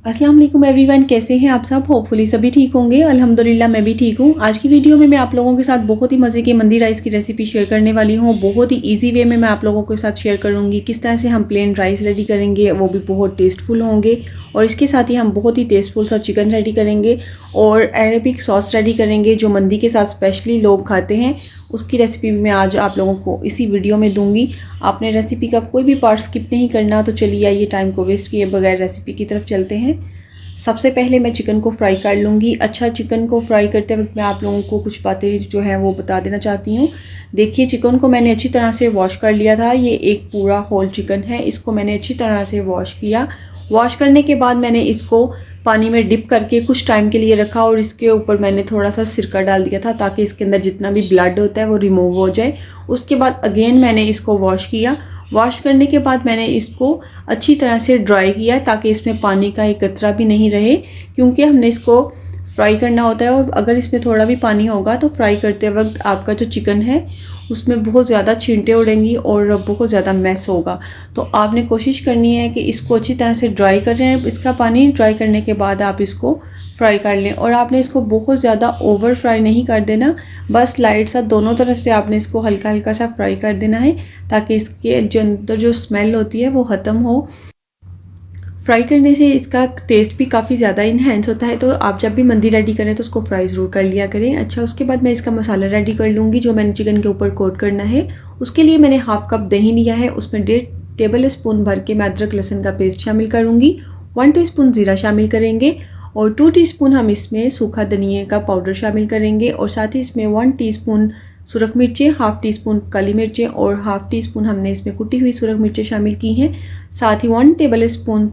अस्सलाम वालेकुम एवरीवन, कैसे हैं आप सब। होपफुली सभी ठीक होंगे। अल्हम्दुलिल्लाह मैं भी ठीक हूँ। आज की वीडियो में मैं आप लोगों के साथ बहुत ही मज़े की मंदी राइस की रेसिपी शेयर करने वाली हूँ। बहुत ही इजी वे में मैं आप लोगों के साथ शेयर करूँगी किस तरह से हम प्लेन राइस रेडी करेंगे, वो भी बहुत टेस्टफुल होंगे। और इसके साथ ही हम बहुत ही टेस्टफुल सा चिकन रेडी करेंगे और अरेबिक सॉस रेडी करेंगे जो मंदी के साथ स्पेशली लोग खाते हैं। उसकी रेसिपी मैं आज आप लोगों को इसी वीडियो में दूंगी। आपने रेसिपी का कोई भी पार्ट स्किप नहीं करना। तो चलिए आइए टाइम को वेस्ट किए बगैर रेसिपी की तरफ चलते हैं। सबसे पहले मैं चिकन को फ्राई कर लूँगी। अच्छा, चिकन को फ्राई करते वक्त मैं आप लोगों को कुछ बातें जो है वो बता देना चाहती हूँ। देखिए, चिकन को मैंने अच्छी तरह से वॉश कर लिया था। ये एक पूरा होल चिकन है, इसको मैंने अच्छी तरह से वॉश किया। वॉश करने के बाद मैंने इसको पानी में डिप करके कुछ टाइम के लिए रखा और इसके ऊपर मैंने थोड़ा सा सिरका डाल दिया था ताकि इसके अंदर जितना भी ब्लड होता है वो रिमूव हो जाए। उसके बाद अगेन मैंने इसको वॉश किया। वॉश करने के बाद मैंने इसको अच्छी तरह से ड्राई किया ताकि इसमें पानी का एक कतरा भी नहीं रहे, क्योंकि हमने इसको फ्राई करना होता है। और अगर इसमें थोड़ा भी पानी होगा तो फ्राई करते वक्त आपका जो चिकन है उसमें बहुत ज़्यादा छींटे उड़ेंगी और बहुत ज़्यादा मैस होगा। तो आपने कोशिश करनी है कि इसको अच्छी तरह से ड्राई कर लें। इसका पानी ड्राई करने के बाद आप इसको फ्राई कर लें। और आपने इसको बहुत ज़्यादा ओवर फ्राई नहीं कर देना, बस लाइट सा दोनों तरफ से आपने इसको हल्का हल्का सा फ्राई कर देना है ताकि इसके अंदर जो स्मेल होती है वो ख़त्म हो। फ्राई करने से इसका टेस्ट भी काफ़ी ज़्यादा इन्हेंस होता है। तो आप जब भी मंदी रेडी करें तो उसको फ्राई ज़रूर कर लिया करें। अच्छा, उसके बाद मैं इसका मसाला रेडी कर लूँगी जो मैंने चिकन के ऊपर कोट करना है। उसके लिए मैंने हाफ कप दही लिया है, उसमें 1.5 टेबल स्पून भर के मैं अदरक लहसुन का पेस्ट शामिल करूँगी। 1 टीस्पून ज़ीरा शामिल करेंगे और 2 टीस्पून हम इसमें सूखा धनिया का पाउडर शामिल करेंगे। और साथ ही इसमें 1 टीस्पून सुरख मिर्चें, हाफ़ टी स्पून काली मिर्चें और हाफ़ टी स्पून हमने इसमें कुटी हुई सुरख मिर्चें शामिल की हैं। साथ ही 1 tablespoon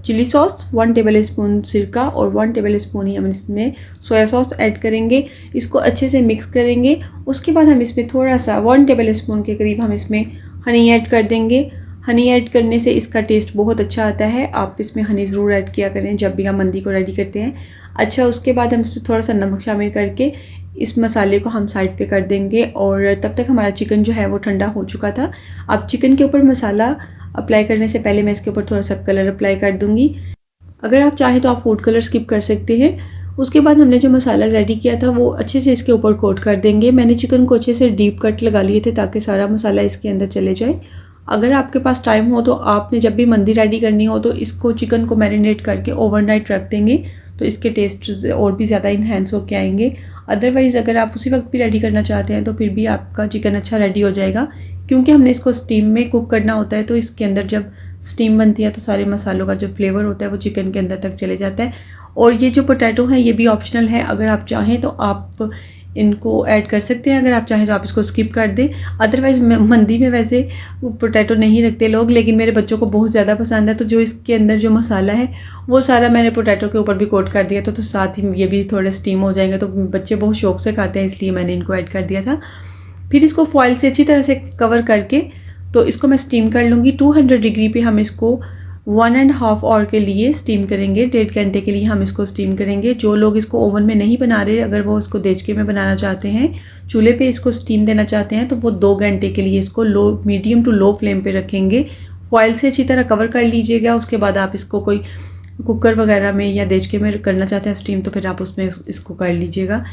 chilli sauce, 1 tablespoon सिरका और 1 टेबल स्पून ही हम इसमें सोया सॉस ऐड करेंगे। इसको अच्छे से मिक्स करेंगे। उसके बाद हम इसमें थोड़ा सा 1 टेबल स्पून के करीब हम इसमें हनी ऐड कर देंगे। हनी ऐड करने से इसका टेस्ट बहुत अच्छा आता है। आप इसमें हनी ज़रूर ऐड किया करें जब भी हम मंदी को रेडी करते हैं। अच्छा, उसके बाद हम इसमें थोड़ा सा नमक शामिल करके इस मसाले को हम साइड पे कर देंगे। और तब तक हमारा चिकन जो है वो ठंडा हो चुका था। अब चिकन के ऊपर मसाला अप्लाई करने से पहले मैं इसके ऊपर थोड़ा सा कलर अप्लाई कर दूंगी। अगर आप चाहें तो आप फूड कलर स्किप कर सकते हैं। उसके बाद हमने जो मसाला रेडी किया था वो अच्छे से इसके ऊपर कोट कर देंगे। मैंने चिकन को अच्छे से डीप कट लगा लिए थे ताकि सारा मसाला इसके अंदर चले जाए। अगर आपके पास टाइम हो तो आपने जब भी मंदी रेडी करनी हो तो इसको चिकन को मैरिनेट करके ओवरनाइट रख देंगे तो इसके टेस्ट और भी ज़्यादा इन्हेंस होके आएंगे। अदरवाइज़ अगर आप उसी वक्त भी रेडी करना चाहते हैं तो फिर भी आपका चिकन अच्छा रेडी हो जाएगा, क्योंकि हमने इसको स्टीम में कुक करना होता है। तो इसके अंदर जब स्टीम बनती है तो सारे मसालों का जो फ्लेवर होता है वो चिकन के अंदर तक चले जाता है। और ये जो पोटैटो है ये भी ऑप्शनल है, अगर आप चाहें तो आप इनको ऐड कर सकते हैं, अगर आप चाहें तो आप इसको स्किप कर दें। अदरवाइज़ मंदी में वैसे पोटैटो नहीं रखते लोग, लेकिन मेरे बच्चों को बहुत ज़्यादा पसंद है। तो जो इसके अंदर जो मसाला है वो सारा मैंने पोटैटो के ऊपर भी कोट कर दिया था। तो साथ ही ये भी थोड़े स्टीम हो जाएंगे तो बच्चे बहुत शौक से खाते हैं, इसलिए मैंने इनको ऐड कर दिया था। फिर इसको फॉइल से अच्छी तरह से कवर करके तो इसको मैं स्टीम कर लूँगी। 200 डिग्री पे हम इसको 1.5 आवर के लिए स्टीम करेंगे। 1.5 घंटे के लिए हम इसको स्टीम करेंगे। जो लोग इसको ओवन में नहीं बना रहे, अगर वो इसको देचके में बनाना चाहते हैं, चूल्हे पे इसको स्टीम देना चाहते हैं, तो वो 2 घंटे के लिए इसको मीडियम टू लो फ्लेम पे रखेंगे। फॉइल से अच्छी तरह कवर कर लीजिएगा। उसके बाद आप इसको कोई कुकर वगैरह में या देचके में करना चाहते हैं स्टीम, तो फिर आप उसमें इसको कर लीजिएगा।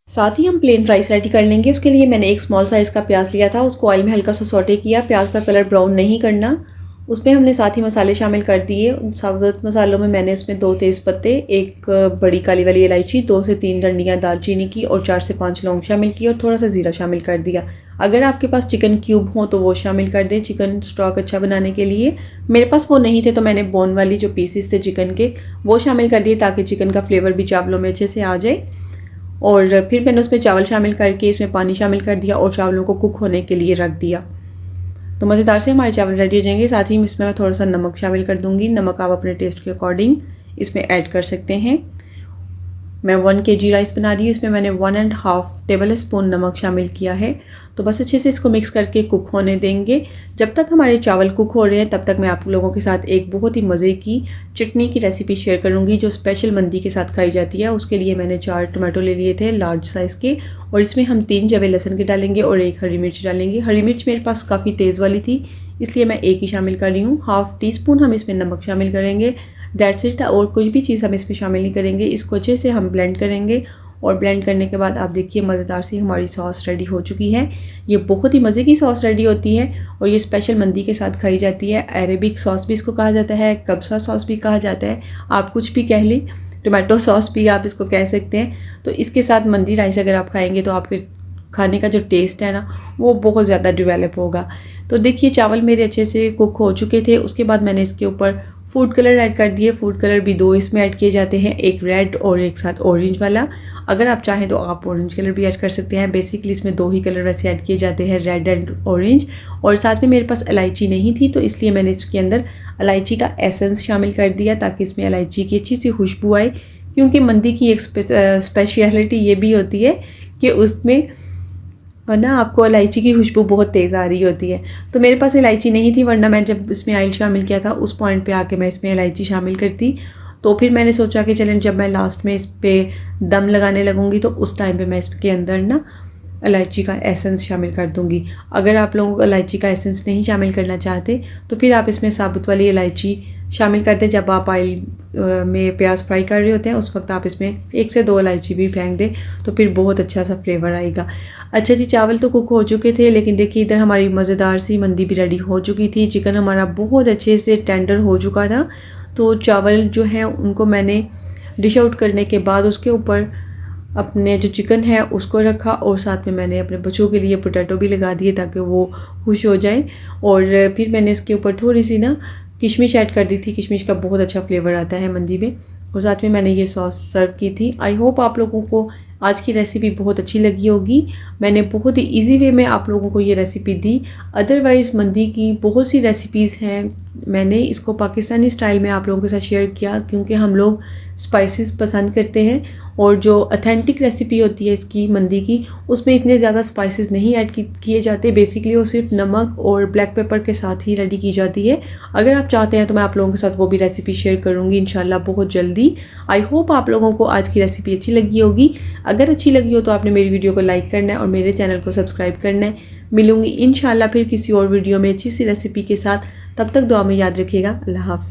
साथ ही हम प्लेन राइस रेडी कर लेंगे। उसके लिए मैंने एक स्मॉल साइज़ का प्याज लिया था, उसको ऑयल में हल्का सा सौटे किया। प्याज का कलर ब्राउन नहीं करना। उसमें हमने साथ ही मसाले शामिल कर दिए। साबुत मसालों में मैंने उसमें 2 तेज़ पत्ते, 1 बड़ी काली वाली इलायची, 2 से 3 डंडियाँ दालचीनी की और 4 से 5 लौंग शामिल की और थोड़ा सा ज़ीरा शामिल कर दिया। अगर आपके पास चिकन क्यूब हो तो वो शामिल कर दें चिकन स्टॉक अच्छा बनाने के लिए। मेरे पास वो नहीं थे तो मैंने बोन वाली जो पीसेस थे चिकन के वो शामिल कर दिए ताकि चिकन का फ्लेवर भी चावलों में अच्छे से आ जाए। और फिर मैंने उसमें चावल शामिल करके इसमें पानी शामिल कर दिया और चावलों को कुक होने के लिए रख दिया। तो मज़ेदार से हमारे चावल रेडी हो जाएंगे। साथ ही इसमें मैं थोड़ा सा नमक शामिल कर दूंगी। नमक आप अपने टेस्ट के अकॉर्डिंग इसमें ऐड कर सकते हैं। मैं 1 kg राइस बना रही हूँ, इसमें मैंने 1.5 टेबल स्पून नमक शामिल किया है। तो बस अच्छे से इसको मिक्स करके कुक होने देंगे। जब तक हमारे चावल कुक हो रहे हैं तब तक मैं आप लोगों के साथ एक बहुत ही मज़े की चटनी की रेसिपी शेयर करूँगी जो स्पेशल मंदी के साथ खाई जाती है। उसके लिए मैंने 4 टमाटो ले लिए थे लार्ज साइज़ के, और इसमें हम 3 जवे लहसुन के डालेंगे और 1 हरी मिर्च डालेंगे। हरी मिर्च मेरे पास काफ़ी तेज़ वाली थी इसलिए मैं 1 ही शामिल कर रही हूँ। हाफ़ टी स्पून हम इसमें नमक शामिल करेंगे। That's it. और कुछ भी चीज़ हम इसमें शामिल नहीं करेंगे। इसको अच्छे से हम ब्लेंड करेंगे और ब्लेंड करने के बाद आप देखिए मज़ेदार सी हमारी सॉस रेडी हो चुकी है। ये बहुत ही मज़े की सॉस रेडी होती है और ये स्पेशल मंदी के साथ खाई जाती है। अरेबिक सॉस भी इसको कहा जाता है, कब्सा सॉस भी कहा जाता है, आप कुछ भी कह लें, टोमेटो सॉस भी आप इसको कह सकते हैं। तो इसके साथ मंदी राइस अगर आप खाएंगे तो आपके खाने का जो टेस्ट है ना वो बहुत ज़्यादा डेवलप होगा। तो देखिए चावल मेरे अच्छे से कुक हो चुके थे। उसके बाद मैंने इसके ऊपर फूड कलर ऐड कर दिए। फूड कलर भी 2 इसमें ऐड किए जाते हैं, एक रेड और एक साथ ऑरेंज वाला। अगर आप चाहें तो आप ऑरेंज कलर भी ऐड कर सकते हैं। बेसिकली इसमें 2 ही कलर वैसे ऐड किए जाते हैं, रेड एंड ऑरेंज। और साथ में मेरे पास इलायची नहीं थी तो इसलिए मैंने इसके अंदर इलायची का एसेंस शामिल कर दिया ताकि इसमें इलायची की अच्छी सी खुशबू आए। क्योंकि मंदी की एक स्पेशलिटी ये भी होती है कि उसमें ना आपको इलायची की खुशबू बहुत तेज़ आ रही होती है। तो मेरे पास इलायची नहीं थी, वरना मैं जब इसमें ऑयल शामिल किया था उस पॉइंट पे आके मैं इसमें इलायची शामिल करती। तो फिर मैंने सोचा कि चलें जब मैं लास्ट में इस पर दम लगाने लगूंगी तो उस टाइम पे मैं इसके अंदर ना इलायची का एसेंस शामिल कर दूंगी। अगर आप लोगों को इलायची का एसेंस नहीं शामिल करना चाहते तो फिर आप इसमें साबुत वाली इलायची शामिल कर दें। जब आप ऑयल में प्याज फ्राई कर रहे होते हैं उस वक्त आप इसमें 1 से 2 इलायची भी फेंक दें तो फिर बहुत अच्छा सा फ्लेवर आएगा। अच्छा जी, चावल तो कुक हो चुके थे, लेकिन देखिए इधर हमारी मज़ेदार सी मंदी भी रेडी हो चुकी थी। चिकन हमारा बहुत अच्छे से टेंडर हो चुका था। तो चावल जो हैं उनको मैंने डिश आउट करने के बाद उसके ऊपर अपने जो चिकन है उसको रखा और साथ में मैंने अपने बच्चों के लिए पोटैटो भी लगा दिए ताकि वो खुश हो जाएं। और फिर मैंने इसके ऊपर थोड़ी सी ना किशमिश ऐड कर दी थी। किशमिश का बहुत अच्छा फ्लेवर आता है मंदी में। और साथ में मैंने ये सॉस सर्व की थी। आई होप आप लोगों को आज की रेसिपी बहुत अच्छी लगी होगी। मैंने बहुत ही इजी वे में आप लोगों को ये रेसिपी दी। अदरवाइज़ मंदी की बहुत सी रेसिपीज़ हैं, मैंने इसको पाकिस्तानी स्टाइल में आप लोगों के साथ शेयर किया क्योंकि हम लोग स्पाइसेस पसंद करते हैं। और जो ऑथेंटिक रेसिपी होती है इसकी मंदी की उसमें इतने ज़्यादा स्पाइसेस नहीं ऐड किए जाते। बेसिकली वो सिर्फ नमक और ब्लैक पेपर के साथ ही रेडी की जाती है। अगर आप चाहते हैं तो मैं आप लोगों के साथ वो भी रेसिपी शेयर करूँगी इंशाल्लाह बहुत जल्दी। आई होप आप लोगों को आज की रेसिपी अच्छी लगी होगी। अगर अच्छी लगी हो तो आपने मेरी वीडियो को लाइक करना है और मेरे चैनल को सब्सक्राइब करना है। मिलूँगी इंशाल्लाह फिर किसी और वीडियो में अच्छी सी रेसिपी के साथ। तब तक दुआ में याद रखिएगा। अल्लाह हाफिज़।